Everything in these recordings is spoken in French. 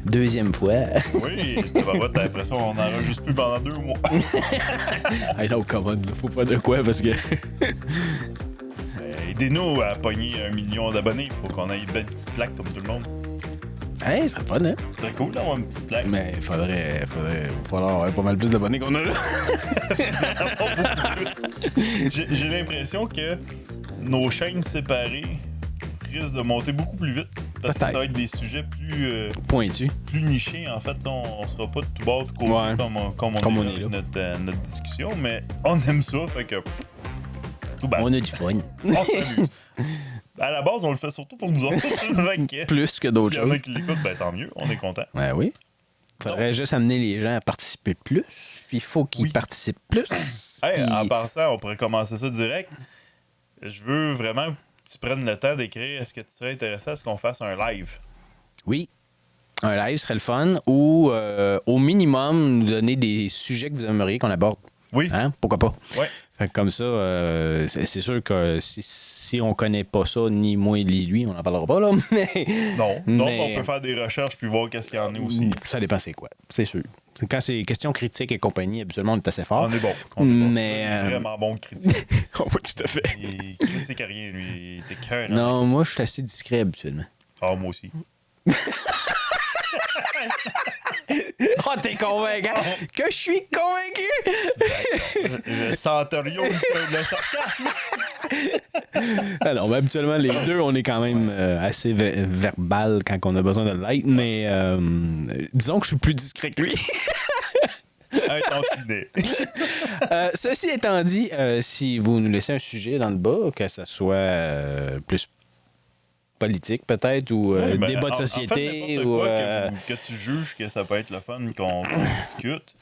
Deuxième fois. Oui, t'as l'impression qu'on n'enregistre plus pendant 2 mois. Hey, non, comment, faut pas de quoi parce que. Aidez-nous à pogner 1 million d'abonnés pour qu'on ait une belle petite plaque comme tout le monde. Hey, ça serait fun, hein? C'est cool d'avoir une petite plaque. Mais il faudrait avoir pas mal plus d'abonnés qu'on a là. J'ai l'impression que nos chaînes séparées risquent de monter beaucoup plus vite. Parce que ça va être des sujets Pointu. plus nichés. En fait, on sera pas de tout bord, tout côté Ouais. comme on est là. Notre discussion. Mais on aime ça, fait que... Tout bad. On a du fun. On s'amuse. À la base, on le fait surtout pour nous autres. Fait que Plus que d'autres s'il y en a choses. qui l'écoutent, ben tant mieux, on est content. Ouais, oui. Faudrait juste amener les gens à participer plus. Puis il faut qu'ils participent plus. Hey, Puis- en passant, on pourrait commencer ça direct. Je veux vraiment que tu prennes le temps d'écrire. Est-ce que tu serais intéressé à ce qu'on fasse un live? Oui. Un live serait le fun. Ou au minimum, nous donner des sujets que vous aimeriez qu'on aborde. Oui. Hein? Pourquoi pas? Ouais. Fait que comme ça, c'est sûr que si on connaît pas ça, ni moi ni lui, on n'en parlera pas, là. Mais Non. Mais- Donc, on peut faire des recherches puis voir qu'est-ce qu'il y en a aussi. ça dépend c'est quoi, c'est sûr. Quand c'est question critique et compagnie, habituellement, on est assez fort. On est bon. On est bon. Mais, C'est vraiment bon critique. Oui, tout à fait. Il critique à rien, lui. Il était cœur. Non, moi, je suis assez discret habituellement. Ah, moi aussi. Oh, t'es convaincant! Que je suis convaincu! Le Centurion, le sarcasme. Alors, habituellement, les deux, on est quand même assez verbal quand on a besoin de l'être, mais disons que je suis plus discret que lui. Un tantinet. Ceci étant dit, si vous nous laissez un sujet dans le bas, que ce soit plus politique peut-être, ou Ouais, ben, débat de en fait, société, n'importe ou... quoi que tu juges que ça peut être le fun qu'on discute,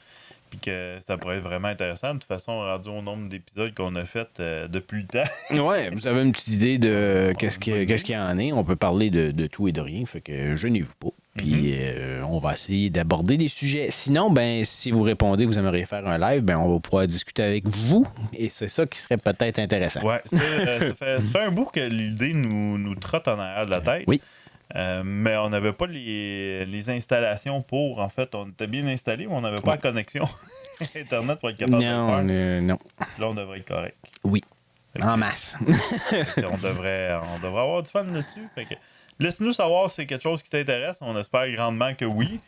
puis que ça pourrait être vraiment intéressant. De toute façon, rendu au nombre d'épisodes qu'on a fait depuis le temps. Ouais, vous avez une petite idée de qu'est-ce qu'il y en est. On peut parler de tout et de rien, fait que gênez-vous pas. Puis on va essayer d'aborder des sujets. Sinon, ben si vous répondez que vous aimeriez faire un live, ben on va pouvoir discuter avec vous. Et c'est ça qui serait peut-être intéressant. Ouais, ça fait un bout que l'idée nous trotte en arrière de la tête. Oui. Mais on n'avait pas les installations pour. En fait, on était bien installés, mais on n'avait pas la connexion Internet pour être capable de le faire. Non. Là, on devrait être correct. Oui. Fait que- En masse. on devrait avoir du fun là-dessus. Fait que laisse-nous savoir si c'est quelque chose qui t'intéresse. On espère grandement que oui,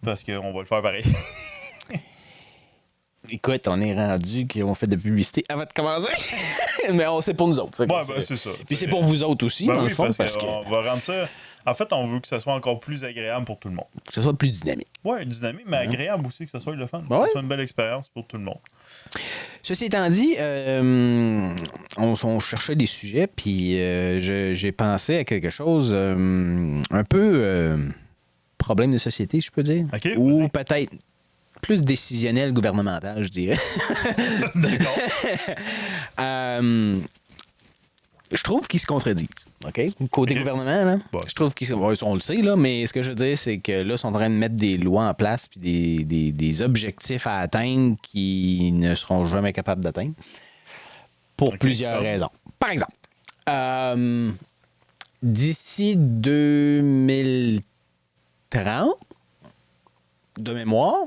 parce qu'on va le faire pareil. Écoute, on est rendu qu'on fait de publicité avant de commencer. Mais c'est pour nous autres. Fait que Ouais, ben, c'est ça. Puis c'est pour vous autres aussi, Ben dans oui, le fond, parce qu'on va rendre ça. En fait, on veut que ce soit encore plus agréable pour tout le monde. que ce soit plus dynamique. Ouais, dynamique, mais agréable aussi, que ce soit le fun. Ouais. Que ce soit une belle expérience pour tout le monde. Ceci étant dit, on cherchait des sujets, puis j'ai pensé à quelque chose un peu problème de société, je peux dire. OK, Ou vas-y. peut-être plus décisionnel gouvernemental, je dirais. D'accord. Je trouve qu'ils se contredisent. OK? Côté OK. gouvernement, là, Ouais. je trouve qu'ils on le sait, là, mais ce que je veux dire, c'est que là, ils sont en train de mettre des lois en place puis des objectifs à atteindre qui ne seront jamais capables d'atteindre pour OK, plusieurs comme? raisons. Par exemple, d'ici 2030, de mémoire,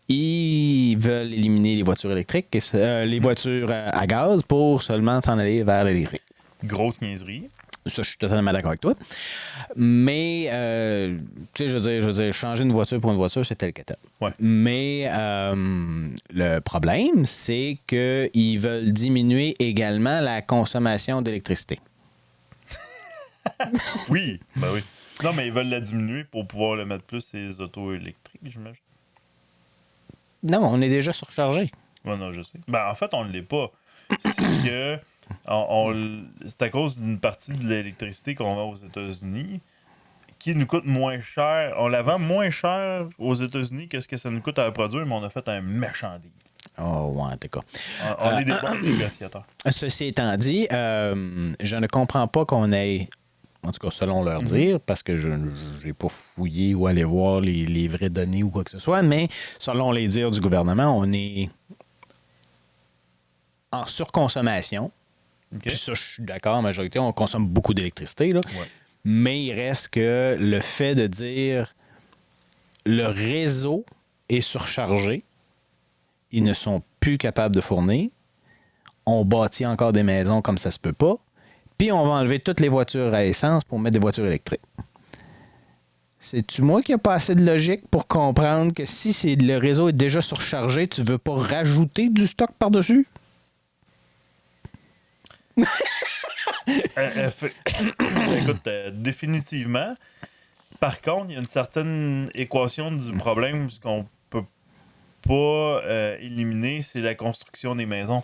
ils veulent éliminer les voitures électriques, les voitures à gaz pour seulement s'en aller vers l'électrique. Grosse niaiserie. Ça, je suis totalement d'accord avec toi. Mais, tu sais, je veux dire, changer une voiture pour une voiture, c'est tel que tel. Ouais. Mais le problème, c'est qu'ils veulent diminuer également la consommation d'électricité. Oui, ben oui. Non, mais ils veulent la diminuer pour pouvoir le mettre plus ces autos électriques, j'imagine. Non, on est déjà surchargé. Ouais, non, je sais. Ben, en fait, on ne l'est pas. C'est que c'est à cause d'une partie de l'électricité qu'on vend aux États-Unis qui nous coûte moins cher. On la vend moins cher aux États-Unis que ce que ça nous coûte à la produire, mais on a fait un méchant deal. Oh, ouais, en tout cas. On est des bons négociateurs. Ceci étant dit, je ne comprends pas qu'on ait, en tout cas selon leur dire, parce que je n'ai pas fouillé ou allé voir les vraies données ou quoi que ce soit, mais selon les dires du gouvernement, on est en surconsommation. OK? Puis ça, je suis d'accord, en majorité, on consomme beaucoup d'électricité, là. Ouais. Mais il reste que le fait de dire le réseau est surchargé, ils ne sont plus capables de fournir, on bâtit encore des maisons comme ça se peut pas, puis on va enlever toutes les voitures à essence pour mettre des voitures électriques. C'est-tu moi qui n'ai pas assez de logique pour comprendre que si le réseau est déjà surchargé, tu veux pas rajouter du stock par-dessus? Écoute, définitivement. Par contre, il y a une certaine équation du problème, ce qu'on peut pas éliminer, c'est la construction des maisons.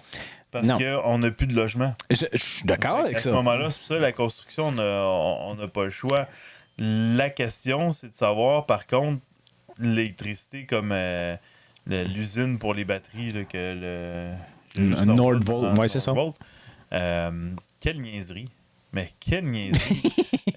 Parce qu'on n'a plus de logement. Je suis d'accord avec ça. À ce moment-là, la construction, on n'a pas le choix. La question, c'est de savoir, par contre, l'électricité comme l'usine pour les batteries, là, que Nordvolt, oui, c'est ça. Quelle niaiserie. Mais quelle niaiserie.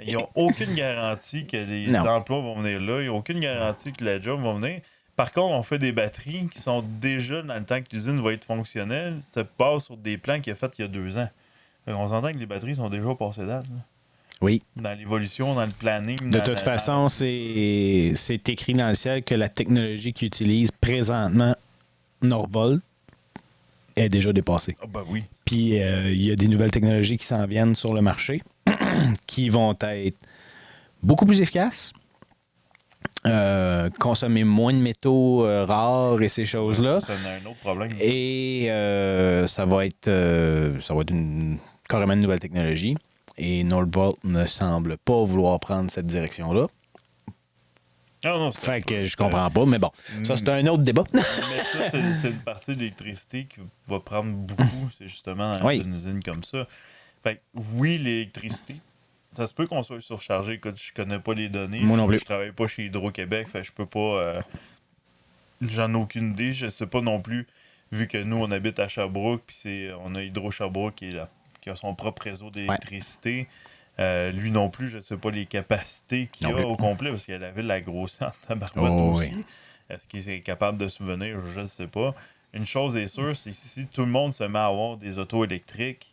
Ils n'ont aucune garantie que les emplois vont venir là. Ils n'ont aucune garantie que la job va venir. Par contre, on fait des batteries qui sont déjà, dans le temps que l'usine va être fonctionnelle, ça passe sur des plans qu'il a fait il y a 2 ans. On s'entend que les batteries sont déjà passées date. Là. Oui. Dans l'évolution, dans le planning. De toute façon, c'est écrit dans le ciel que la technologie qu'ils utilisent présentement, Norvolt, est déjà dépassée. Ah ben oui. Puis il y a des nouvelles technologies qui s'en viennent sur le marché qui vont être beaucoup plus efficaces, consommer moins de métaux rares et ces choses-là. Ça a un autre problème. Et ça va être carrément une nouvelle technologie. Et Nordvolt ne semble pas vouloir prendre cette direction-là. Fait que je comprends pas, mais bon. Ça, c'est un autre débat. Mais ça, c'est une partie de l'électricité qui va prendre beaucoup. C'est justement dans une usine comme ça. Fait que oui, l'électricité, ça se peut qu'on soit surchargé. Écoute, je connais pas les données. Moi non plus. Je travaille pas chez Hydro-Québec. Fait que je peux pas... j'en ai aucune idée. Je sais pas non plus, vu que nous, on habite à Sherbrooke, puis on a Hydro-Sherbrooke qui a son propre réseau d'électricité. Lui non plus, je ne sais pas les capacités qu'il a au complet, parce qu'il y a la ville la grosseur en tabarouette aussi. Oui. Est-ce qu'il est capable de souvenir? Je ne sais pas. Une chose est sûre, c'est que si tout le monde se met à avoir des autos électriques,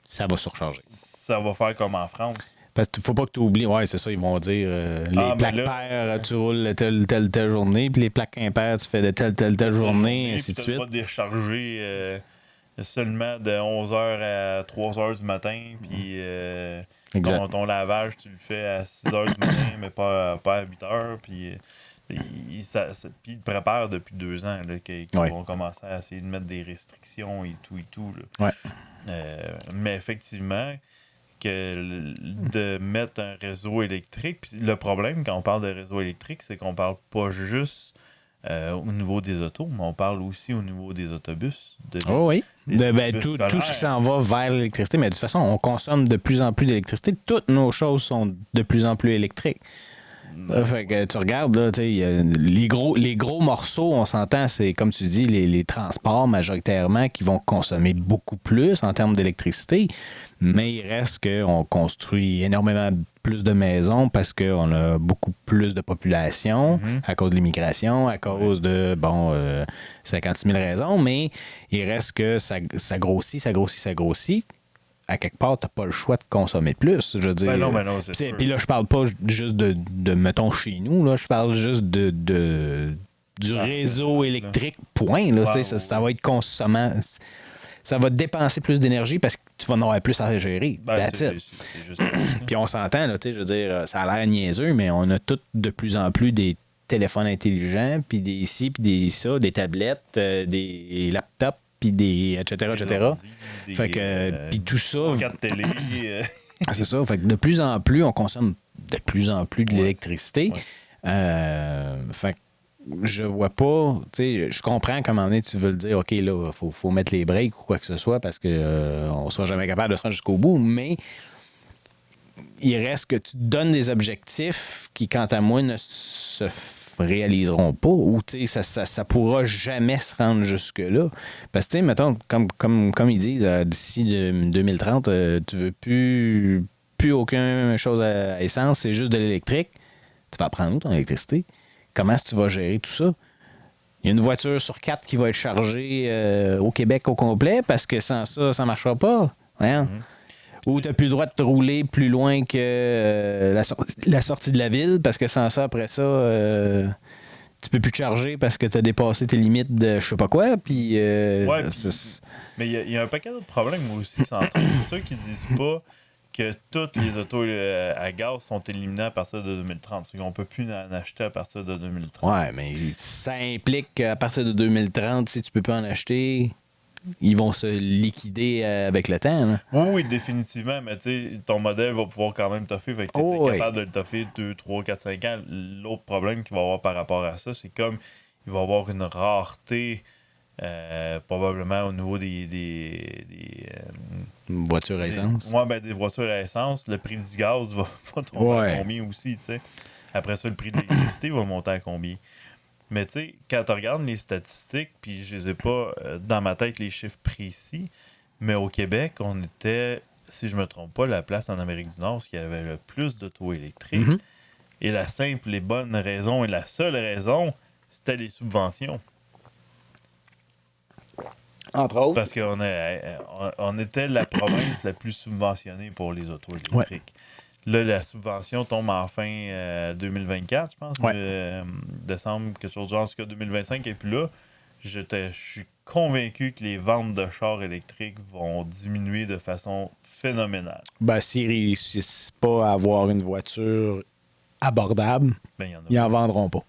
ça va surcharger. Ça va faire comme en France. Parce qu'il ne faut pas que tu oublies, c'est ça, ils vont dire les plaques paires, tu roules telle journée, puis les plaques impaires, tu fais de telle journée, ainsi de suite. Tu vas décharger seulement de 11h à 3h du matin, puis ton lavage, tu le fais à 6h du matin, mais pas à 8h, puis il te prépare depuis 2 ans qu'ils vont commencer à essayer de mettre des restrictions et tout. Là. Mais effectivement, de mettre un réseau électrique, puis le problème quand on parle de réseau électrique, c'est qu'on parle pas juste au niveau des autos, mais on parle aussi au niveau des autobus. Tout ce qui s'en va vers l'électricité, mais de toute façon, on consomme de plus en plus d'électricité. Toutes nos choses sont de plus en plus électriques. Fait que tu regardes, là, les gros morceaux, on s'entend, c'est comme tu dis, les transports majoritairement qui vont consommer beaucoup plus en termes d'électricité, mais il reste qu'on construit énormément plus de maisons parce qu'on a beaucoup plus de population à cause de l'immigration, à cause de, 56 000 raisons, mais il reste que ça grossit. À quelque part, t'as pas le choix de consommer plus. Je veux dire. Non, c'est sûr. Puis là, je parle pas juste de mettons, chez nous, là, je parle juste du réseau électrique, point. Là, ça va être consommant. Ça va dépenser plus d'énergie parce que tu vas en avoir plus à gérer. C'est juste Puis on s'entend, là, je veux dire, ça a l'air niaiseux, mais on a tous de plus en plus des téléphones intelligents, puis des ci, puis des tablettes, des laptops, puis etc. Fait que, puis tout ça... télé. C'est ça. Fait que de plus en plus, on consomme de plus en plus de l'électricité. Fait que je vois pas... Tu sais, je comprends qu'à un moment donné, tu veux le dire, OK, là, faut mettre les breaks ou quoi que ce soit parce que on sera jamais capable de se rendre jusqu'au bout, mais il reste que tu te donnes des objectifs qui, quant à moi, ne se réaliseront pas ou ça pourra jamais se rendre jusque-là. Parce que, tu sais, mettons, comme ils disent, d'ici 2030, tu veux plus aucune chose à essence, c'est juste de l'électrique. Tu vas prendre où ton électricité? Comment est-ce que tu vas gérer tout ça? Il y a une voiture sur 4 qui va être chargée au Québec au complet parce que sans ça ne marchera pas. Ou tu n'as plus le droit de te rouler plus loin que la sortie de la ville, parce que sans ça, après ça, tu peux plus te charger parce que tu as dépassé tes limites de je sais pas quoi. Puis, mais il y a un paquet d'autres problèmes aussi, c'est sûr qu'ils disent pas que toutes les autos à gaz sont éliminées à partir de 2030. C'est qu'on peut plus en acheter à partir de 2030. Ouais, mais ça implique qu'à partir de 2030, si tu peux pas en acheter, ils vont se liquider avec le temps. Là. Oui, définitivement, mais tu sais, ton modèle va pouvoir quand même toffer. Fait que tu es capable de le toffer 2, 3, 4, 5 ans. L'autre problème qu'il va y avoir par rapport à ça, c'est comme il va y avoir une rareté probablement au niveau des voitures à essence. Ouais, des voitures à essence. Le prix du gaz va tomber à combien aussi, tu sais. Après ça, le prix de l'électricité va monter à combien. Mais tu sais, quand tu regardes les statistiques, puis je les ai pas dans ma tête les chiffres précis, mais au Québec, on était, si je me trompe pas, la place en Amérique du Nord qui avait le plus d'auto électriques. Mm-hmm. Et la simple et bonne raison, et la seule raison, c'était les subventions. Entre autres. Parce qu'on était la province la plus subventionnée pour les autos électriques. Ouais. Là, la subvention tombe en fin 2024, je pense. Décembre, quelque chose de genre. En tout cas, 2025 et puis là, je suis convaincu que les ventes de chars électriques vont diminuer de façon phénoménale. Ben, s'ils réussissent pas à avoir une voiture abordable, ils en vendront pas.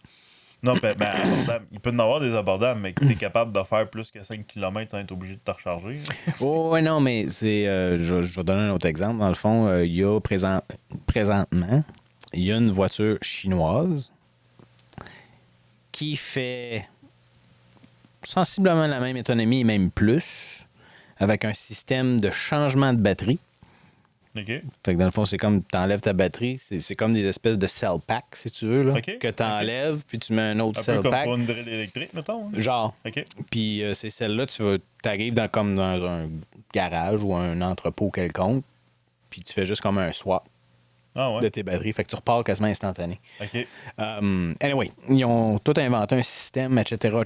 Non, abordable. Il peut y en avoir des abordables, mais que tu es capable de faire plus que 5 km sans être obligé de te recharger. Oui, non, mais c'est. Je vais donner un autre exemple. Dans le fond, il y a présentement, il y a une voiture chinoise qui fait sensiblement la même autonomie et même plus, avec un système de changement de batterie. OK. Fait que dans le fond, c'est comme tu enlèves ta batterie, c'est comme des espèces de cell pack, si tu veux, là, que tu enlèves, puis tu mets un autre cell pack. Un peu comme pour une drill électrique, mettons. Hein? Genre. OK. Puis ces celles-là, tu arrives comme dans un garage ou un entrepôt quelconque, puis tu fais juste comme un swap de tes batteries. Fait que tu repars quasiment instantané. OK. Anyway, ils ont tout inventé un système, etc.,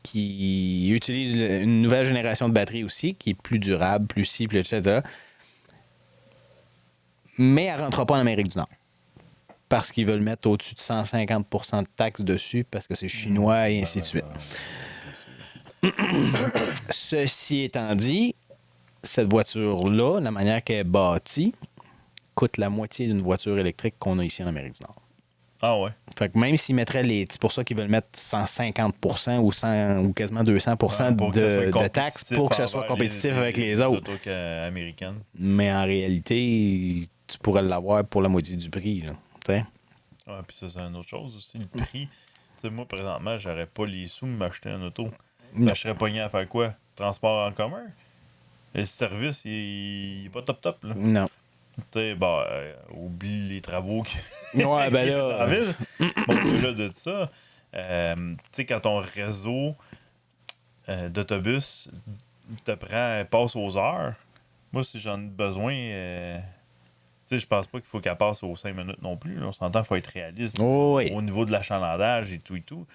qui utilise une nouvelle génération de batteries aussi, qui est plus durable, plus cible, etc., mais elle ne rentre pas en Amérique du Nord. Parce qu'ils veulent mettre au-dessus de 150 % de taxes dessus, parce que c'est chinois et ainsi de suite. Ceci étant dit, cette voiture-là, la manière qu'elle est bâtie, coûte la moitié d'une voiture électrique qu'on a ici en Amérique du Nord. Ah ouais. Fait que même s'ils mettraient c'est pour ça qu'ils veulent mettre 150 % ou 100 ou quasiment 200 % de taxes pour que ça soit compétitif avec les autres. Américaines. Mais en réalité, tu pourrais l'avoir pour la moitié du prix. Là. Ouais, puis ça, c'est une autre chose aussi. Le prix. T'sais, moi, présentement, j'aurais pas les sous de m'acheter un auto. Je serais pogné à faire quoi? Transport en commun? Le service, il est pas top, là. Non. Tu sais, oublie les travaux ouais, ben là, dans la ville. Au-delà de ça, tu sais, quand ton réseau d'autobus passe aux heures, moi, si j'en ai besoin, tu sais, je pense pas qu'il faut qu'elle passe aux 5 minutes non plus. Là. On s'entend qu'il faut être réaliste au niveau de l'achalandage et tout.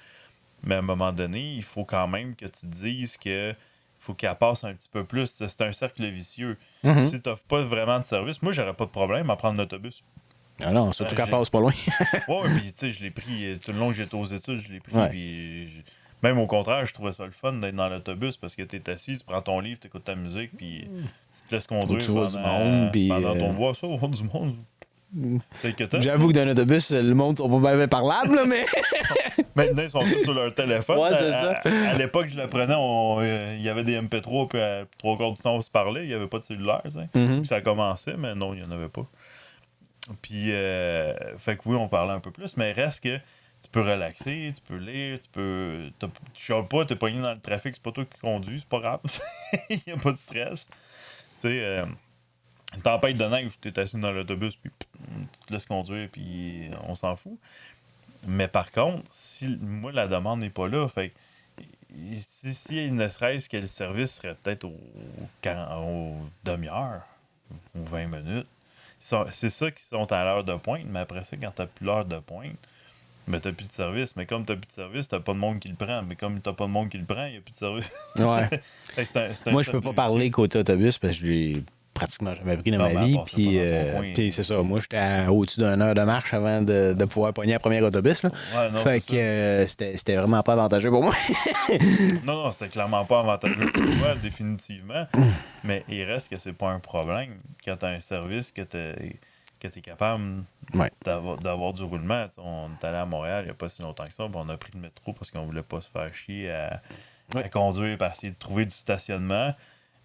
Mais à un moment donné, il faut quand même que tu te dises que faut qu'elle passe un petit peu plus. C'est un cercle vicieux. Mm-hmm. Si tu n'offres pas vraiment de service, moi, j'aurais pas de problème à prendre l'autobus. Ah non, surtout qu'elle passe pas loin. Oui, puis tu sais, je l'ai pris tout le long que j'étais aux études, je l'ai pris. Puis même au contraire, je trouvais ça le fun d'être dans l'autobus parce que tu es assis, tu prends ton livre, tu écoutes ta musique, puis tu te laisses conduire pendant ton bois. Ça, voir du monde. J'avoue que dans l'autobus, le monde sont pas bien parlable, là, mais. Maintenant, ils sont tous sur leur téléphone. Ouais, c'est ça. À l'époque, je l'apprenais, il y avait des MP3, puis à 3/4 du temps, on se parlait. Il n'y avait pas de cellulaire, tu sais. Puis ça commençait, mais non, il n'y en avait pas. Puis, fait que oui, on parlait un peu plus, mais reste que tu peux relaxer, tu peux lire, tu chiales pas, t'es pogné dans le trafic, c'est pas toi qui conduis, c'est pas grave. Il n'y a pas de stress. Tu sais, tempête de neige, t'es assis dans l'autobus, puis tu te laisses conduire, puis on s'en fout. Mais par contre, si moi, la demande n'est pas là, fait si ne serait-ce que le service serait peut-être aux demi-heure ou 20 minutes, c'est ça qui sont à l'heure de pointe, mais après ça, quand t'as plus l'heure de pointe, mais t'as plus de service. Mais comme t'as plus de service, t'as pas de monde qui le prend. Mais comme t'as pas de monde qui le prend, il n'y a plus de service. Ouais. Moi, je peux pas parler côté autobus parce que pratiquement jamais pris dans Non, ma mais vie. à part ça, pendant ton coin. Puis c'est ça. Moi, j'étais au-dessus d'une heure de marche avant de pouvoir pogner la première autobus. Là. Ouais, non, Fait c'est que c'était vraiment pas avantageux pour moi. Non, c'était clairement pas avantageux pour toi, définitivement. Mais il reste que c'est pas un problème quand tu as un service que t'es capable Ouais. d'avoir du roulement. T'sais, on est allé à Montréal il n'y a pas si longtemps que ça, puis on a pris le métro parce qu'on voulait pas se faire chier à conduire et essayer de trouver du stationnement.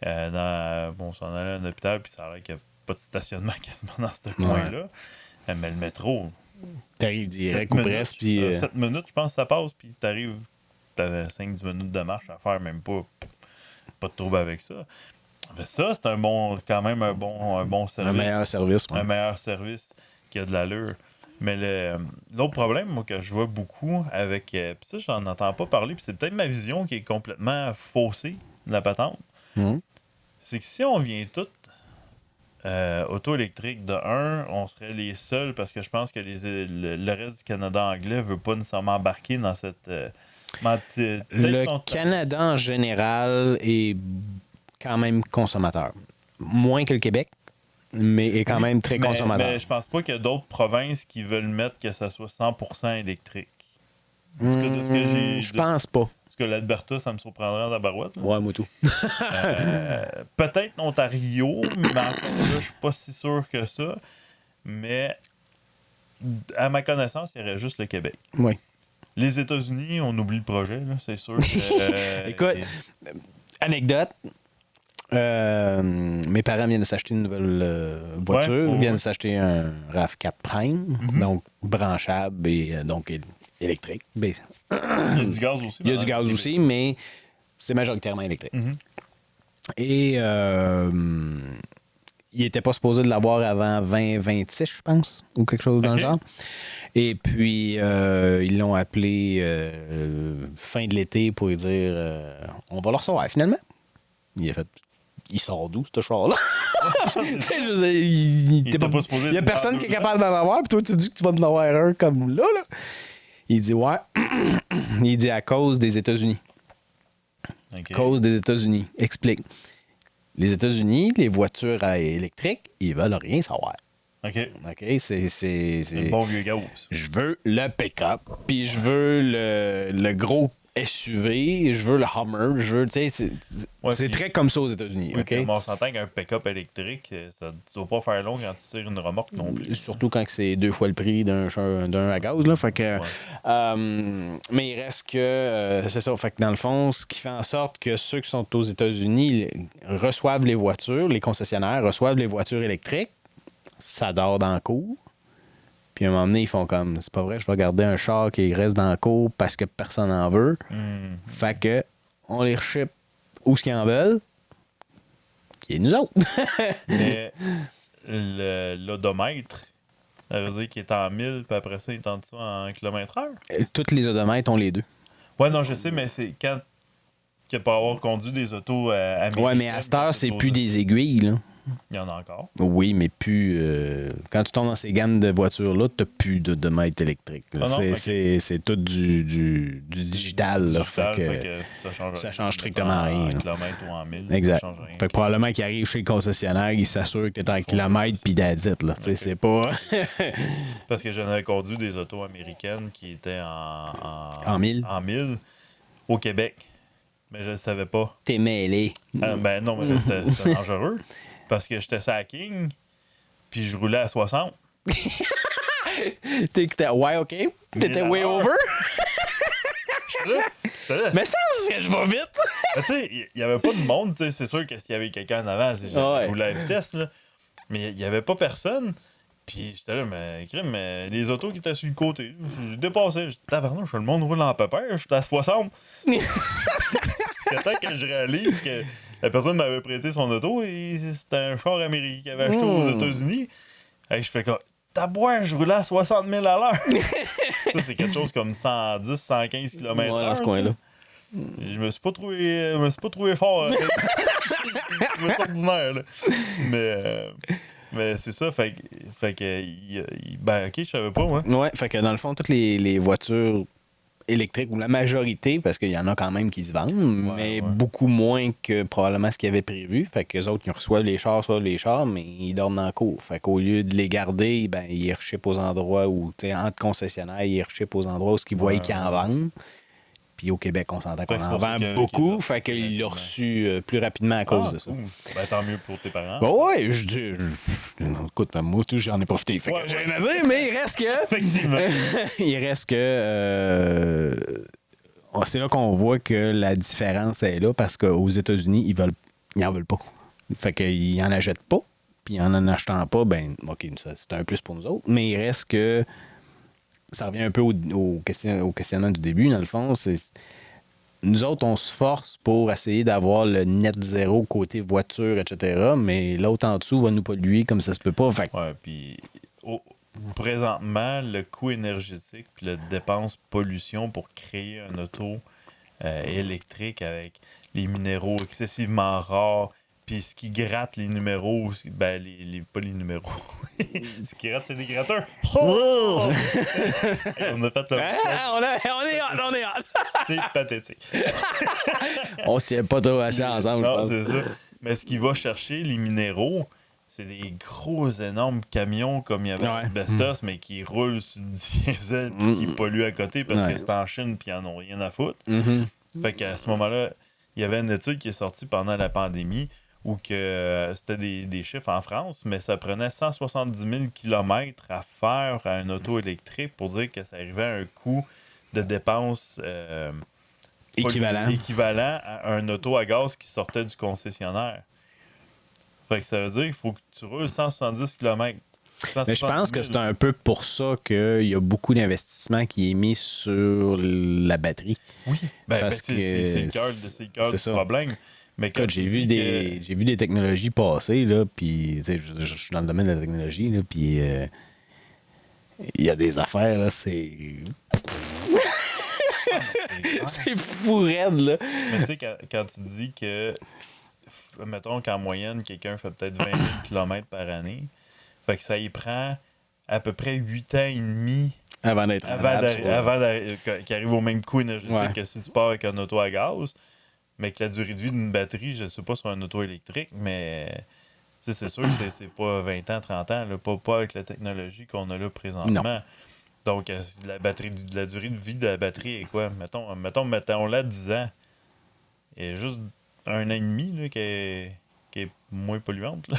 On s'en allait à un hôpital, puis ça a l'air qu'il n'y a pas de stationnement quasiment dans ce coin-là. Mais le métro, T'arrives direct 7 ou minutes, presque. Puis, 7 minutes, je pense que ça passe, puis t'arrives, t'avais 5-10 minutes de marche à faire, même pas de trouble avec ça. Mais ça, c'est quand même un bon service. un meilleur service. Ouais. Un meilleur service qui a de l'allure. Mais l'autre problème, moi, que je vois beaucoup avec. Puis ça, j'en entends pas parler, puis c'est peut-être ma vision qui est complètement faussée de la patente. Mhm. C'est que si on vient tout auto-électrique de 1, on serait les seuls parce que je pense que le reste du Canada anglais veut pas nécessairement embarquer dans cette. Le Canada en général est quand même consommateur. Moins que le Québec, mais est quand même très consommateur. Mais je pense pas qu'il y a d'autres provinces qui veulent mettre que ça soit 100% électrique. En tout cas, de ce que j'ai. Je pense pas. Parce que l'Alberta, ça me surprendrait en tabarouette. Ouais, moi tout. Peut-être l'Ontario, mais encore là, je suis pas si sûr que ça. Mais à ma connaissance, il y aurait juste le Québec. Oui. Les États-Unis, on oublie le projet, là, c'est sûr. Que, Écoute, anecdote. Mes parents viennent de s'acheter une nouvelle voiture. Ils viennent de s'acheter un RAV4 Prime, donc branchable et donc électrique. Il y a du gaz aussi. Il y a du gaz aussi, mais c'est majoritairement électrique. Et il n'était pas supposé de l'avoir avant 2026, je pense, ou quelque chose dans le genre. Et puis, ils l'ont appelé fin de l'été pour lui dire on va le recevoir finalement. Il a fait il sort d'où, ce char-là? Il n'y a personne qui est capable d'en avoir, puis toi, tu me dis que tu vas en avoir un comme là. Il dit ouais. Il dit à cause des États-Unis. Cause des États-Unis. Explique. Les États-Unis, les voitures électriques, ils veulent rien savoir. OK. C'est le bon vieux gaz. Je veux le pick-up, puis je veux le gros SUV, je veux le Hummer, je veux, tu sais, c'est très comme ça aux États-Unis. Oui, okay? On s'entend qu'un pick-up électrique, ça ne doit pas faire long quand tu tires une remorque non plus. Surtout quand c'est 2 fois le prix d'un à gaz. Là, fait que, mais il reste que, c'est ça, fait que dans le fond, ce qui fait en sorte que ceux qui sont aux États-Unis reçoivent les voitures, les concessionnaires reçoivent les voitures électriques, ça dort dans le cours. Puis à un moment donné, ils font comme, c'est pas vrai, je vais garder un char qui reste dans le cours parce que personne n'en veut. Fait que, on les reship où ce qu'ils en veulent, qui est nous autres. Mais l'odomètre, ça veut dire qu'il est en 1000, puis après ça, il est en dessous en km/h? Toutes les odomètres ont les deux. Ouais, non, je sais, mais c'est quand qu'il peut avoir conduit des autos américaines. Ouais, mais à cette heure, c'est plus des aiguilles, là. Il y en a encore. Oui, mais plus. Quand tu tombes dans ces gammes de voitures-là, tu n'as plus d'odomètre électrique. C'est tout du digital. Là, fait que ça change strictement rien. En kilomètres ou en 1000. Exact. Ça change rien. Fait que probablement qu'il arrive chez le concessionnaire, il s'assure que tu es en kilomètres puis that's it, là. C'est pas. Parce que j'en avais conduit des autos américaines qui étaient en 1000. En 1000 au Québec. Mais je ne le savais pas. T'es mêlé. Ben non, mais là, c'était dangereux. Parce que j'étais King, puis je roulais à 60. Ouais, OK. T'étais way over. Mais ça, c'est que je vais vite. Tu sais, il n'y avait pas de monde. C'est sûr que s'il y avait quelqu'un en avant, je roulais à vitesse. Là. Mais il n'y avait pas personne. Puis j'étais là, mais les autos qui étaient sur le côté, j'ai dépassé. J'étais tabarnouche, le monde roule en pépère, j'étais à 60. Jusqu'à temps que je réalise que la personne m'avait prêté son auto et c'était un char américain qu'il avait acheté aux États-Unis. Et je fais comme, taboire, je roulais à 60 000 à l'heure. Ça, c'est quelque chose comme 110, 115 km/h. Ouais, dans ce coin-là. Je me suis pas trouvé fort. Je me suis ordinaire, là. Mais c'est ça, fait que ben ok, je savais pas, moi. Ouais, fait que dans le fond, toutes les voitures électriques, ou la majorité, parce qu'il y en a quand même qui se vendent, mais beaucoup moins que probablement ce qu'ils avaient prévu. Fait que les autres, ils reçoivent les chars, mais ils dorment dans le cours. Fait qu'au lieu de les garder, ben, ils rechippent aux endroits où, tu sais, entre concessionnaires, ils rechippent aux endroits où ils voient qu'ils en vendent. Puis au Québec, on s'entend qu'on en vend beaucoup. Fait qu'il l'a reçu plus rapidement à cause de ça. Ben, tant mieux pour tes parents. Ben ouais, je dis. Écoute, moi, tout, j'en ai profité. Fait que j'ai rien à dire, mais il reste que. Effectivement. Il reste que. C'est là qu'on voit que la différence est là parce qu'aux États-Unis, ils en veulent pas. Fait qu'ils en achètent pas. Puis en achetant pas, ben, OK, ça, c'est un plus pour nous autres. Mais il reste que. Ça revient un peu au questionnement du début, dans le fond. Nous autres, on se force pour essayer d'avoir le net zéro côté voiture, etc. Mais l'autre en dessous va nous polluer comme ça se peut pas. Fait... Ouais, puis présentement, le coût énergétique puis la dépense pollution pour créer un auto électrique avec les minéraux excessivement rares, puis ce qui gratte les numéros, ben, pas les numéros. Ce qui gratte, c'est des gratteurs. Oh! On a fait le. On est hot. C'est pathétique. On s'y est pas trop assis ensemble. Non, c'est ça. Mais ce qui va chercher les minéraux, c'est des gros, énormes camions comme il y avait l'asbestos, mais qui roulent sur le diesel puis qui polluent à côté parce que c'est en Chine puis ils en ont rien à foutre. Fait qu'à ce moment-là, il y avait une étude qui est sortie pendant la pandémie où que c'était des chiffres en France, mais ça prenait 170 000 km à faire à un auto électrique pour dire que ça arrivait à un coût de dépense équivalent à un auto à gaz qui sortait du concessionnaire. Fait que ça veut dire qu'il faut que tu roules 170 km. Mais je pense que c'est un peu pour ça qu'il y a beaucoup d'investissement qui est mis sur la batterie. Oui, parce que c'est le cœur du problème. Mais écoute, j'ai vu des technologies passer, là, puis je suis dans le domaine de la technologie, là, puis il y a des affaires, là, c'est... c'est fou raide, là. Mais tu sais, quand tu dis que, mettons qu'en moyenne, quelqu'un fait peut-être 20 000 km par année, fait que ça y prend à peu près 8 ans et demi avant qu'il arrive au même coût énergétique que si tu pars avec un auto à gaz. Mais que la durée de vie d'une batterie, je ne sais pas sur un auto électrique, mais c'est sûr que c'est pas 20 ans, 30 ans, là, pas avec la technologie qu'on a là présentement. Non. Donc, la durée de vie de la batterie est quoi? Mettons-la 10 ans. Il y a juste 1 an et demi là, qui est moins polluante. Là.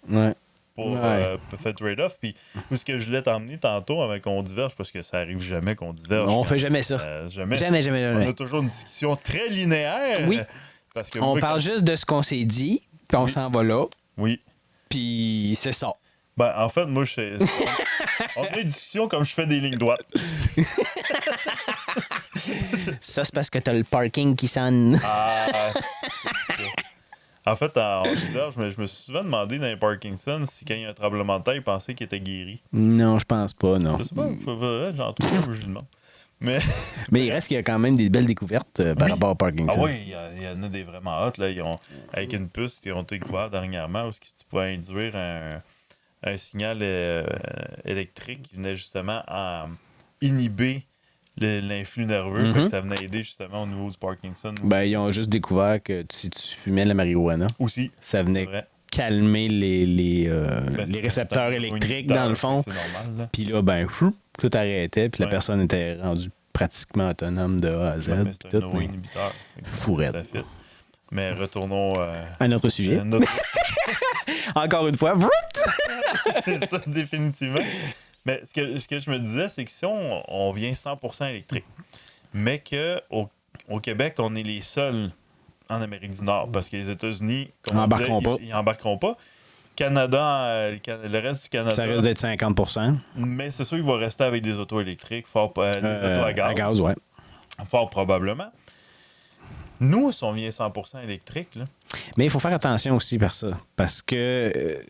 Ouais. Pour faire trade-off. Puis, où est-ce que je voulais t'emmener tantôt avec qu'on diverge, parce que ça arrive jamais qu'on diverge. On fait jamais ça. Jamais. Jamais. On a toujours une discussion très linéaire. Oui. Parce que on parle juste de ce qu'on s'est dit, puis on s'en va là. Oui. Puis c'est ça. Ben, en fait, moi, on a une discussion comme je fais des lignes droites. Ça, c'est parce que t'as le parking qui sonne. C'est ça. En fait, je me suis souvent demandé dans les Parkinson si quand il y a un tremblement de terre, ils pensaient qu'il était guéri. Non, je pense pas, non. Je sais pas, j'en trouve un peu, je lui demande. Mais il reste qu'il y a quand même des belles découvertes par rapport à Parkinson. Ah oui, il y en a des vraiment hot. Là. Avec une puce, ils ont découvert dernièrement où tu pouvais induire un signal électrique qui venait justement inhiber l'influx nerveux. Fait que ça venait aider justement au niveau du Parkinson. Ils ont juste découvert que si tu fumais la marijuana, aussi, ça venait calmer les récepteurs électriques dans le fond. C'est normal. Puis là, tout arrêtait, puis la personne était rendue pratiquement autonome de A à Z. C'est un neuroinhibiteur. Fourette. Mais retournons à notre sujet. Encore une fois, c'est ça, définitivement. Mais ce que je me disais, c'est que si on vient 100% électrique, mais qu'au Québec, on est les seuls en Amérique du Nord, parce que les États-Unis, comme ils embarqueront pas. Canada, le reste du Canada... Ça risque d'être 50%. Mais c'est sûr qu'il va rester avec des autos électriques, des autos à gaz. À gaz, ouais. Fort probablement. Nous, si on vient 100% électrique... Là, mais il faut faire attention aussi par ça, parce que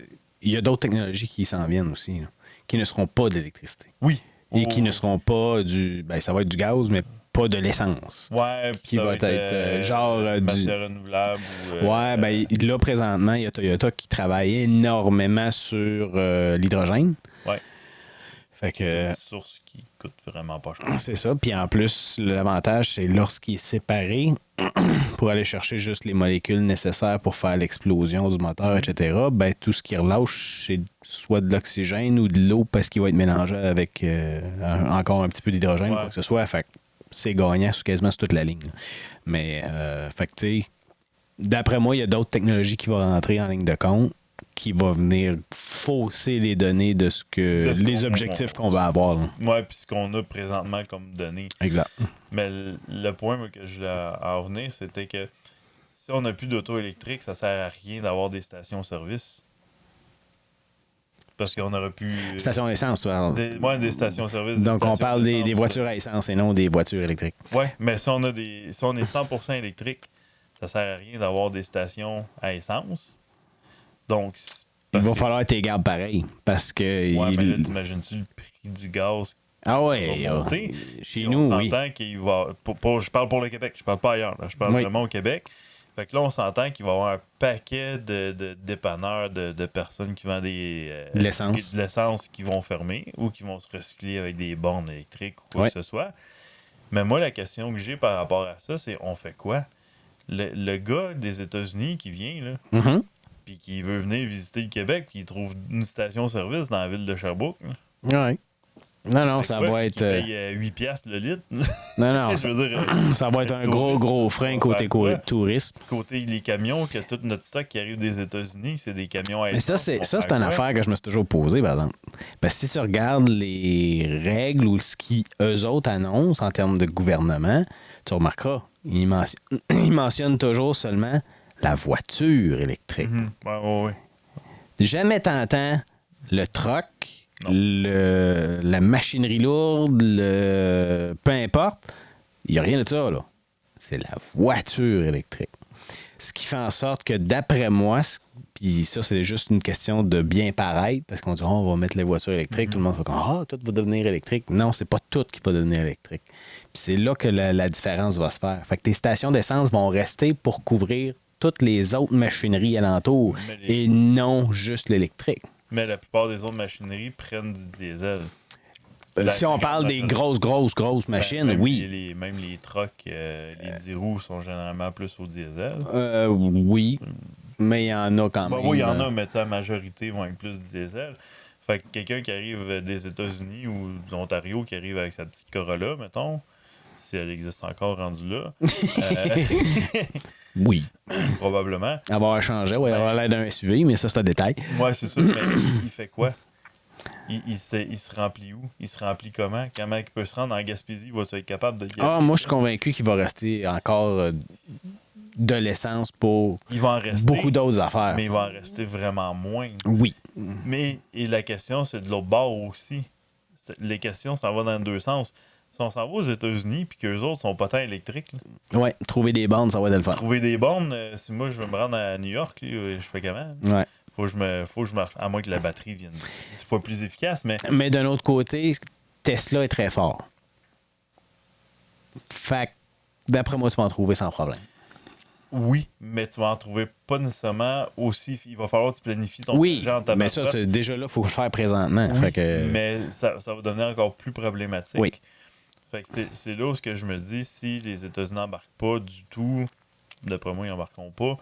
il y a d'autres technologies qui s'en viennent aussi, là, qui ne seront pas d'électricité. Oui. Et qui ne seront pas ça va être du gaz, mais pas de l'essence. Ouais, qui va être genre du renouvelable. Là, présentement, il y a Toyota qui travaille énormément sur l'hydrogène. Ouais. Fait que... C'est une source qui coûte vraiment pas cher. C'est ça. Puis en plus, l'avantage, c'est lorsqu'il est séparé, pour aller chercher juste les molécules nécessaires pour faire l'explosion du moteur, etc., ben, tout ce qu'il relâche, c'est soit de l'oxygène ou de l'eau parce qu'il va être mélangé avec encore un petit peu d'hydrogène ou quoi que ce soit. Fait que c'est gagnant quasiment sur toute la ligne. Mais, fait que, tu sais, d'après moi, il y a d'autres technologies qui vont rentrer en ligne de compte qui vont venir fausser les données de les objectifs qu'on va avoir. Oui, puis ce qu'on a présentement comme données. Exact. Mais le point moi, que je voulais en venir, c'était que si on n'a plus d'auto électrique, ça sert à rien d'avoir des stations-service. Parce qu'on aurait pu... Station d'essence, toi. Des stations-service. Donc, on parle des voitures à essence et non des voitures électriques. Oui, mais si on est 100% électrique, ça sert à rien d'avoir des stations à essence. Donc, il va falloir être égal pareil. Parce que. Ouais, mais là, t'imagines-tu le prix du gaz? Ah ouais, chez nous, on s'entend qu'il va. Je parle pour le Québec, je parle pas ailleurs. Là, je parle vraiment au Québec. Fait que là, on s'entend qu'il va y avoir un paquet de dépanneurs, de personnes qui vendent de l'essence qui vont fermer ou qui vont se recycler avec des bornes électriques ou quoi que ce soit. Mais moi, la question que j'ai par rapport à ça, c'est on fait quoi? Le gars des États-Unis qui vient, là, puis qui veut venir visiter le Québec, puis qui trouve une station-service dans la ville de Sherbrooke. Oui. Non, ça va être. Qui paye 8$ le litre. Non, ça va être un gros frein côté tourisme. Côté les camions, que tout notre stock qui arrive des États-Unis, c'est des camions à essence. Mais ça, c'est une affaire que je me suis toujours posée, par exemple. Parce que si tu regardes les règles ou ce qu'eux autres annoncent en termes de gouvernement, tu remarqueras, ils mentionnent toujours seulement la voiture électrique. Ouais. Jamais t'entends le truck, la machinerie lourde, peu importe. Il n'y a rien de ça, là. C'est la voiture électrique. Ce qui fait en sorte que, d'après moi, puis ça, c'est juste une question de bien paraître, parce qu'on dit, on va mettre les voitures électriques, tout le monde fait comme, tout va devenir électrique. Non, c'est pas tout qui va devenir électrique. Puis c'est là que la différence va se faire. Fait que tes stations d'essence vont rester pour couvrir toutes les autres machineries alentours et non juste l'électrique. Mais la plupart des autres machineries prennent du diesel. Si on parle des grosses machines, même oui. Même les trucks, les 10 roues sont généralement plus au diesel. Oui, mais il y en a quand même. Oui, il y en a, mais la majorité vont être plus diesel. Fait que quelqu'un qui arrive des États-Unis ou de l'Ontario, qui arrive avec sa petite Corolla, mettons, si elle existe encore rendue là. Oui. Probablement. Avoir changé, oui, avoir l'air d'un SUV, mais ça, c'est un détail. Oui, c'est ça. Mais il fait quoi? Il se remplit où? Il se remplit comment? Comment il peut se rendre en Gaspésie? Va-tu être capable de... Moi, je suis convaincu qu'il va rester encore de l'essence pour beaucoup d'autres affaires. Mais il va en rester vraiment moins. Oui. Mais et la question, c'est de l'autre bord aussi. Les questions, ça va dans les deux sens. Si on s'en va aux États-Unis puis qu'eux autres sont pas tant électriques. Oui, trouver des bornes, ça va être le fun. Trouver des bornes, si moi je veux me rendre à New York, je fais comment? Ouais. Faut que je marche. À moins que la batterie vienne 10 fois plus efficace, mais. Mais d'un autre côté, Tesla est très fort. Fait que, d'après moi, tu vas en trouver sans problème. Oui, mais tu vas en trouver pas nécessairement aussi. Il va falloir que tu planifies ton projet en mais ça, déjà là, il faut le faire présentement. Oui, fait que... mais ça va devenir encore plus problématique. Oui. Fait que c'est là où je me dis, si les États-Unis n'embarquent pas du tout, d'après moi, ils n'embarqueront pas.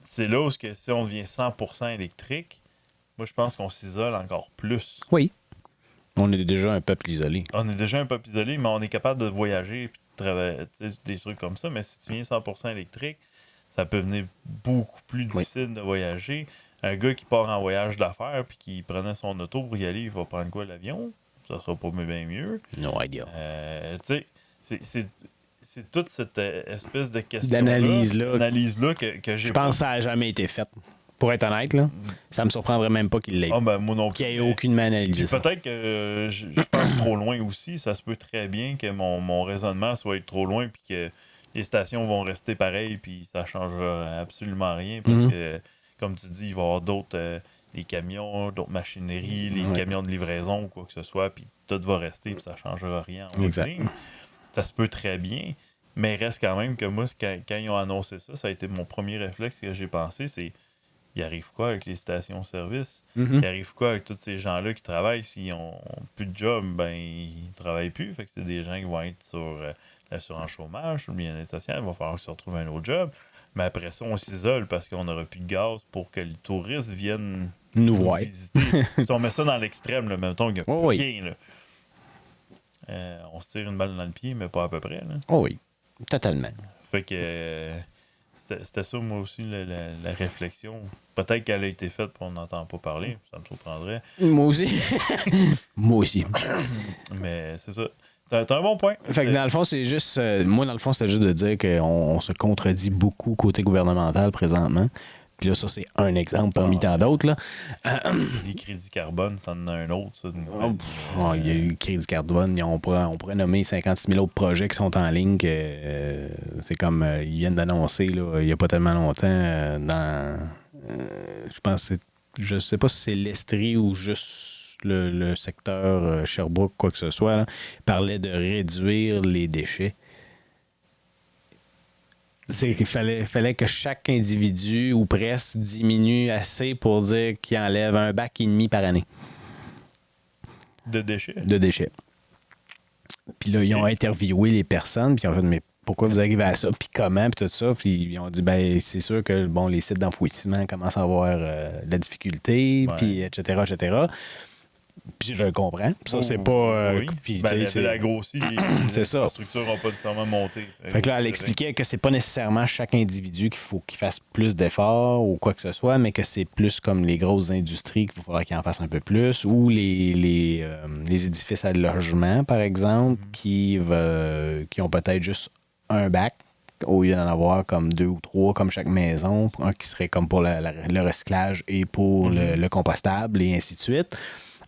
C'est là où si on devient 100% électrique, moi, je pense qu'on s'isole encore plus. Oui. On est déjà un peuple isolé. On est déjà un peuple isolé, mais on est capable de voyager et de travailler, des trucs comme ça. Mais si tu viens 100% électrique, ça peut devenir beaucoup plus difficile de voyager. Un gars qui part en voyage d'affaires puis qui prenait son auto pour y aller, il va prendre quoi, l'avion? Ça sera pas bien mieux. No idea. Tu sais, c'est toute cette espèce de question d'analyse-là que j'ai. Je pense que ça n'a jamais été fait. Pour être honnête, là, ça me surprendrait même pas qu'il l'ait. Moi non plus. Qu'il n'y ait aucunement analysé ça. Peut-être que je pense trop loin aussi. Ça se peut très bien que mon raisonnement soit trop loin puis que les stations vont rester pareilles puis ça ne changera absolument rien parce que, comme tu dis, il va y avoir d'autres... les camions, d'autres machineries, les camions de livraison ou quoi que ce soit, puis tout va rester, puis ça ne changera rien. Ça se peut très bien, mais il reste quand même que moi, quand ils ont annoncé ça, ça a été mon premier réflexe que j'ai pensé, c'est il arrive quoi avec les stations-service? Mhm. Il arrive quoi avec tous ces gens-là qui travaillent? S'ils ont plus de job, ben ils travaillent plus. Fait que c'est des gens qui vont être sur l'assurance chômage, le bien-être social, il va falloir se retrouver un autre job. Mais après ça, on s'isole parce qu'on n'aura plus de gaz pour que les touristes viennent Nous voir. visiter. Si on met ça dans l'extrême, là, même temps qu'il n'y a Oh oui. rien, là. On se tire une balle dans le pied, mais pas à peu près. Là. Oh oui, totalement. Fait que c'était ça, moi aussi, la réflexion. Peut-être qu'elle a été faite et on n'entend pas parler. Ça me surprendrait. Moi aussi. Moi aussi. Mais c'est ça. T'as un bon point. Fait que dans le fond, c'est juste. Moi, dans le fond, c'était juste de dire qu'on se contredit beaucoup côté gouvernemental présentement. Puis là, ça, c'est un exemple parmi tant d'autres. Là. Les crédits carbone, ça en a un autre. Ça, Il y a eu le crédit carbone. On pourrait nommer 56 000 autres projets qui sont en ligne. Que, c'est comme ils viennent d'annoncer là, il n'y a pas tellement longtemps je pense je sais pas si c'est l'Estrie ou juste le secteur Sherbrooke, quoi que ce soit, là, parlait de réduire les déchets. C'est qu'il fallait que chaque individu ou presque diminue assez pour dire qu'il enlève 1,5 bac par année. De déchets? De déchets. Puis là, ils ont interviewé les personnes, puis ils ont fait, mais pourquoi vous arrivez à ça, puis comment, puis tout ça. Puis ils ont dit, ben c'est sûr que bon, les sites d'enfouissement commencent à avoir de la difficulté, puis etc., etc. Puis je le comprends. Ça, c'est pas... oui. Puis, Ben, c'est la grossi, c'est ça. Les structures n'ont pas nécessairement monté. Fait que là, elle expliquait que c'est pas nécessairement chaque individu qu'il faut qu'il fasse plus d'efforts ou quoi que ce soit, mais que c'est plus comme les grosses industries qu'il va falloir qu'ils en fassent un peu plus, ou les édifices à logement, par exemple, qui ont peut-être juste un bac au lieu d'en avoir comme 2 ou 3 comme chaque maison, un qui serait comme pour le recyclage et pour le compostable et ainsi de suite.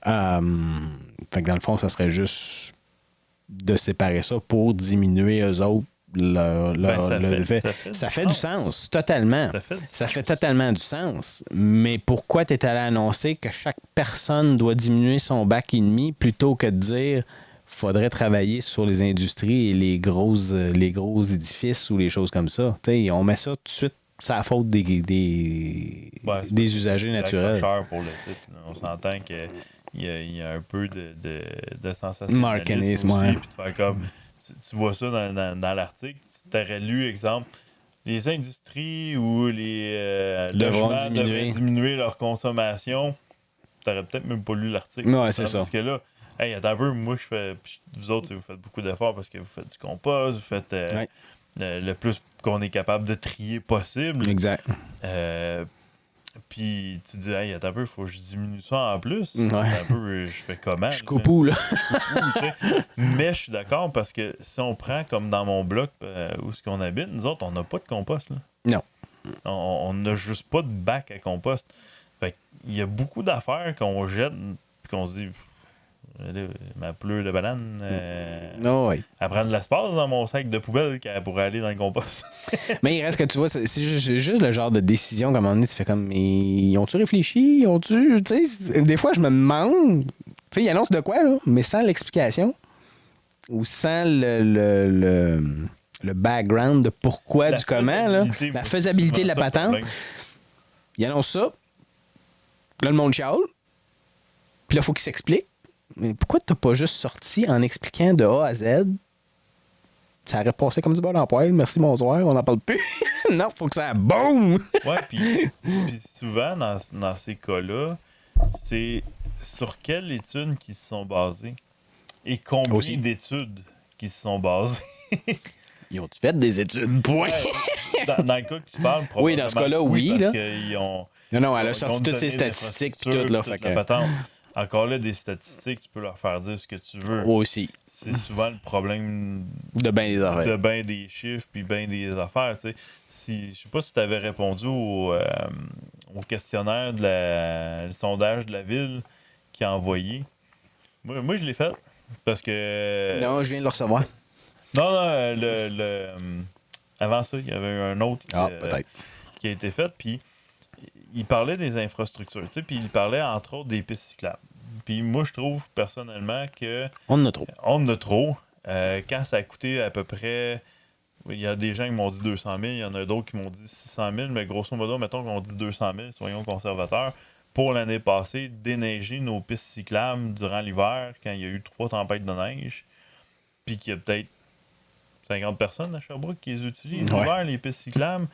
Fait que dans le fond, ça serait juste de séparer ça pour diminuer eux autres ça fait du sens, totalement. Ça fait totalement du sens. Mais pourquoi tu es allé annoncer que chaque personne doit diminuer son bac et demi plutôt que de dire faudrait travailler sur les industries et les gros édifices ou les choses comme ça? T'sais, on met ça tout de suite, c'est la faute des usagers naturels. Pour le titre, on s'entend qu'il y a un peu de sensationnalisme marketing aussi, puis de faire comme tu vois ça dans l'article, tu aurais lu, exemple, les industries ou les logements devraient diminuer leur consommation. Tu n'aurais peut-être même pas lu l'article. Ouais, c'est ça. Parce que là, hey, attends un peu, moi, vous autres, vous faites beaucoup d'efforts parce que vous faites du compost, vous faites le plus qu'on est capable de trier possible. Exact. Puis tu dis, hey, attends un peu, il faut que je diminue ça en plus. Ouais. Un peu, je fais comment? Je coupe où, là? Mais je suis d'accord parce que si on prend comme dans mon bloc où est-ce qu'on habite, nous autres, on n'a pas de compost. Là. Non. On n'a juste pas de bac à compost. Fait qu'il y a beaucoup d'affaires qu'on jette puis qu'on se dit, ma pleure de banane, elle prend de l'espace dans mon sac de poubelle qu'elle pourrait aller dans le compost. Mais il reste que tu vois, c'est juste le genre de décision, comme on dit, tu fais comme, mais ils ont-tu réfléchi? Ils ont-tu, tu sais, des fois, je me demande, tu sais, ils annoncent de quoi, là, mais sans l'explication ou sans le background de pourquoi, du comment, là, la faisabilité de la patente. Ils annoncent ça, là, le monde chiale, puis là, il faut qu'ils s'expliquent. Mais pourquoi t'as pas juste sorti en expliquant de A à Z? Ça aurait passé comme du beurre dans la poêle. Merci, bonsoir. On n'en parle plus. Non, faut que ça boum! Ouais, puis souvent, dans ces cas-là, c'est sur quelles études qui se sont basées et combien d'études qui se sont basées. Ils ont fait des études, point! Dans le cas que tu parles, probablement. Oui, dans ce cas-là, oui. Parce qu'ils ont... Non, elle a sorti toutes ses statistiques puis tout, là. Fait que... Encore là, des statistiques, tu peux leur faire dire ce que tu veux. Aussi. C'est souvent le problème de bien des affaires. De bien des chiffres puis bien des affaires. Tu sais. Je sais pas si tu avais répondu au questionnaire le sondage de la ville qui a envoyé. Moi, je l'ai fait parce que... Non, je viens de le recevoir. Non, avant ça, il y avait un autre qui a été fait. Puis il parlait des infrastructures, tu sais, puis il parlait entre autres des pistes cyclables. Puis moi, je trouve personnellement que... On en a trop. On en a trop. Quand ça a coûté à peu près il y a des gens qui m'ont dit 200 000, il y en a d'autres qui m'ont dit 600 000, mais grosso modo, mettons qu'on dit 200 000, soyons conservateurs, pour l'année passée, déneiger nos pistes cyclables durant l'hiver, quand il y a eu 3 tempêtes de neige, puis qu'il y a peut-être 50 personnes à Sherbrooke qui les utilisent l'hiver, les pistes cyclables,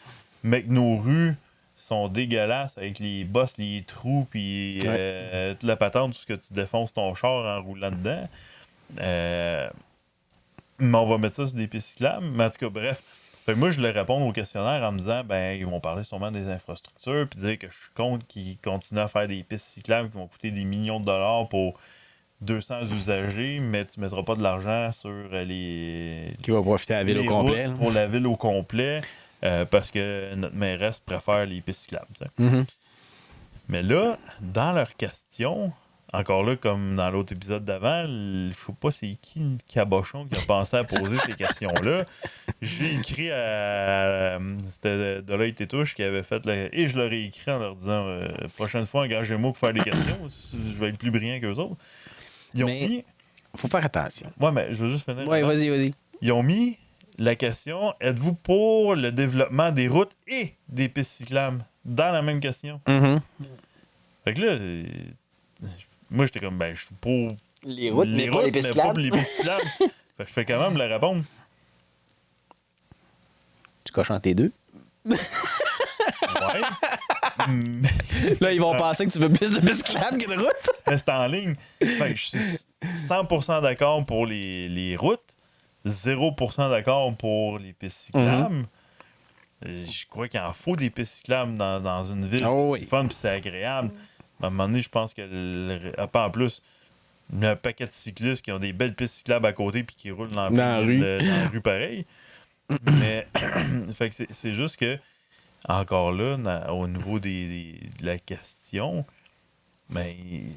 mais que nos rues sont dégueulasses avec les bosses, les trous, puis toute la patente, tout ce que tu défonces ton char en roulant dedans. Mais on va mettre ça sur des pistes cyclables. Mais en tout cas, bref. Fait que moi, je leur réponds au questionnaire en me disant, ils vont parler sûrement des infrastructures, puis dire que je suis contre qu'ils continuent à faire des pistes cyclables qui vont coûter des millions de dollars pour 200 usagers, mais tu ne mettras pas de l'argent sur les... Qui va profiter à la ville au complet. Pour la ville au complet, parce que notre mairesse préfère les pistes cyclables. Mais là, dans leur question... Encore là, comme dans l'autre épisode d'avant, je ne sais pas c'est qui le cabochon qui a pensé à poser ces questions-là. J'ai écrit à... C'était Deloitte et Touche qui avait fait... Et je leur ai écrit en leur disant prochaine fois, engagez-moi pour faire des questions. Je vais être plus brillant qu'eux autres. Ils ont mis... faut faire attention. Ouais, mais je veux juste finir. Ouais, vas-y. Ils ont mis la question, êtes-vous pour le développement des routes et des pistes cyclables dans la même question? Fait que là... Moi, j'étais comme, je suis pour les routes, mais pas les pistes cyclables. Fait que je fais quand même le répondre. Tu coches entre les deux? Ouais. Là, ils vont penser que tu veux plus de pistes cyclables que de routes. Mais c'est en ligne. Fait que je suis 100% d'accord pour les routes, 0% d'accord pour les pistes cyclables. Je crois qu'il en faut des pistes cyclables dans une ville. C'est fun et c'est agréable. À un moment donné, je pense que en plus, il y a un paquet de cyclistes qui ont des belles pistes cyclables à côté puis qui roulent dans la rue pareil. Mais fait que c'est juste que, encore là, au niveau de la question,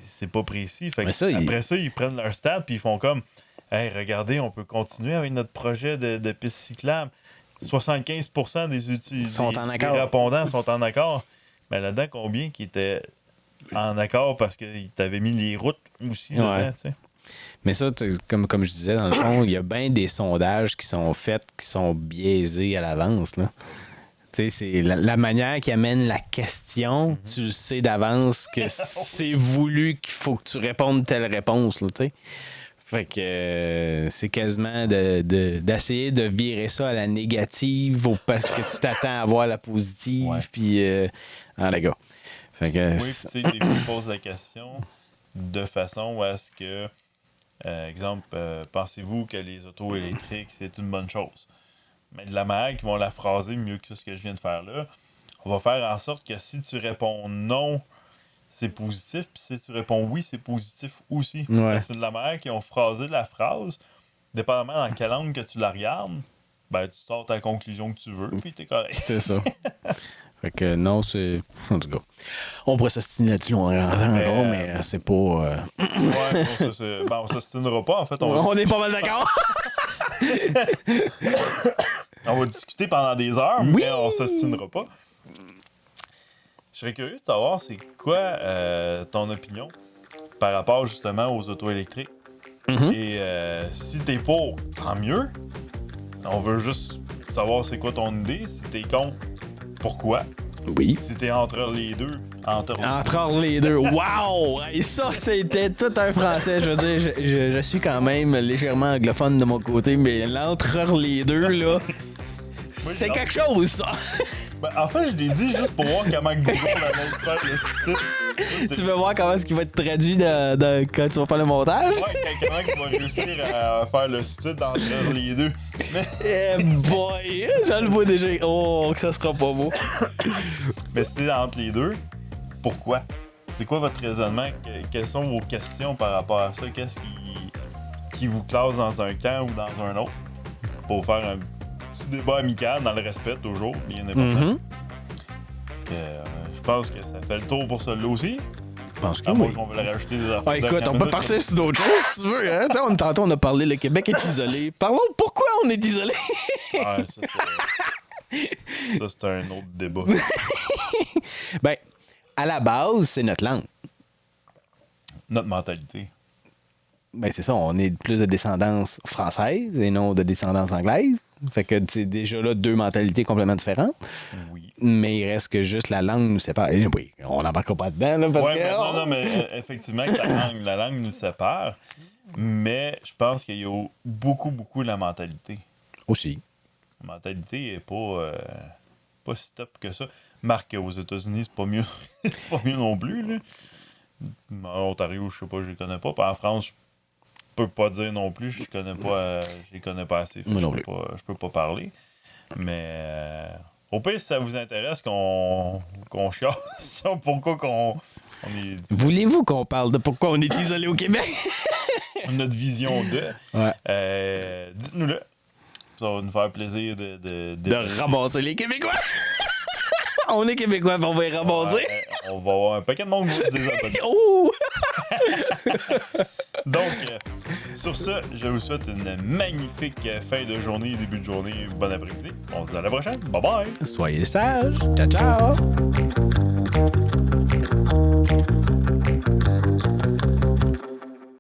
c'est pas précis. Fait que après ça, ils prennent leur stade puis ils font comme hey, regardez, on peut continuer avec notre projet de pistes cyclables. 75% des répondants sont en accord. Mais là-dedans, combien qui étaient en accord parce que t'avais mis les routes aussi dedans, tu sais. Mais ça, comme je disais, dans le fond, il y a bien des sondages qui sont faits, qui sont biaisés à l'avance, là. Tu sais, c'est la manière qui amène la question, tu sais d'avance que c'est voulu qu'il faut que tu répondes telle réponse, là, tu sais. Fait que c'est quasiment d'essayer de virer ça à la négative parce que tu t'attends à voir la positive, puis les gars. Oui, puis tu sais, des fois, ils posent la question de façon à ce que, exemple, pensez-vous que les autos électriques, c'est une bonne chose? Mais de la manière qu'ils vont la phraser mieux que ce que je viens de faire là, on va faire en sorte que si tu réponds non, c'est positif, puis si tu réponds oui, c'est positif aussi. C'est de la manière qu'ils ont phrasé la phrase, dépendamment dans quelle angle que tu la regardes, tu sors ta conclusion que tu veux, puis t'es correct. C'est ça. Fait que non, c'est... En tout cas, on pourrait s'ostiner là-dessus encore, mais c'est pas... on s'ostinera pas, en fait. On est pas mal d'accord. On va discuter pendant des heures, mais on s'ostinera pas. Je serais curieux de savoir c'est quoi ton opinion par rapport justement aux autos électriques. Et si t'es pour, tant mieux. On veut juste savoir c'est quoi ton idée. Si t'es contre, pourquoi? Oui. Si t'es entre les deux. Entre les deux. Wow! Et ça, c'était tout un français. Je veux dire, je suis quand même légèrement anglophone de mon côté, mais l'entre les deux, là, c'est quelque chose, ça! En fait, je l'ai dit juste pour voir comment Google allait faire le sous-titre. Tu veux voir comment est-ce qu'il va être traduit quand tu vas faire le montage? Ouais, comment il va réussir à faire le sous-titre entre les deux. Boy! Je le vois déjà. Oh, que ça sera pas beau. Mais si c'est entre les deux, pourquoi? C'est quoi votre raisonnement? Quelles sont vos questions par rapport à ça? Qu'est-ce qui vous classe dans un camp ou dans un autre? Pour faire un petit débat amical, dans le respect toujours, bien important. Je pense que ça fait le tour pour celui-là aussi. Je pense que oui. On veut le rajouter des affaires. Écoute, on peut partir sur d'autres choses si tu veux. Hein? Tantôt, on a parlé le Québec est isolé. Parlons de pourquoi on est isolé. Ça, c'est un autre débat. À la base, c'est notre langue. Notre mentalité. Ben c'est ça, on est plus de descendance française et non de descendance anglaise. Fait que c'est déjà là 2 mentalités complètement différentes. Oui. Mais il reste que juste la langue nous sépare. Et oui, on n'embarquera pas dedans, là, parce Ouais, que... mais non, mais effectivement, que la langue nous sépare. Mais je pense qu'il y a beaucoup la mentalité. Aussi. La mentalité n'est pas si top que ça. Marc, aux États-Unis, c'est pas mieux. C'est pas mieux non plus, là. En Ontario, je sais pas, je les connais pas. Puis en France, je peux pas dire non plus, je les connais pas assez. Fait que je peux pas parler. Mais au pire, si ça vous intéresse qu'on chiale ça, pourquoi qu'on est. Voulez-vous qu'on parle de pourquoi on est isolé au Québec? Notre vision de. Ouais. Dites-nous-le. Ça va nous faire plaisir De ramasser les Québécois. On est Québécois, on va les ramasser. Ouais, on va avoir un paquet de monde qui va se désabonner. Oh! Donc, sur ce, je vous souhaite une magnifique fin de journée, début de journée, bon après-midi. On se dit à la prochaine. Bye bye! Soyez sages. Ciao, ciao!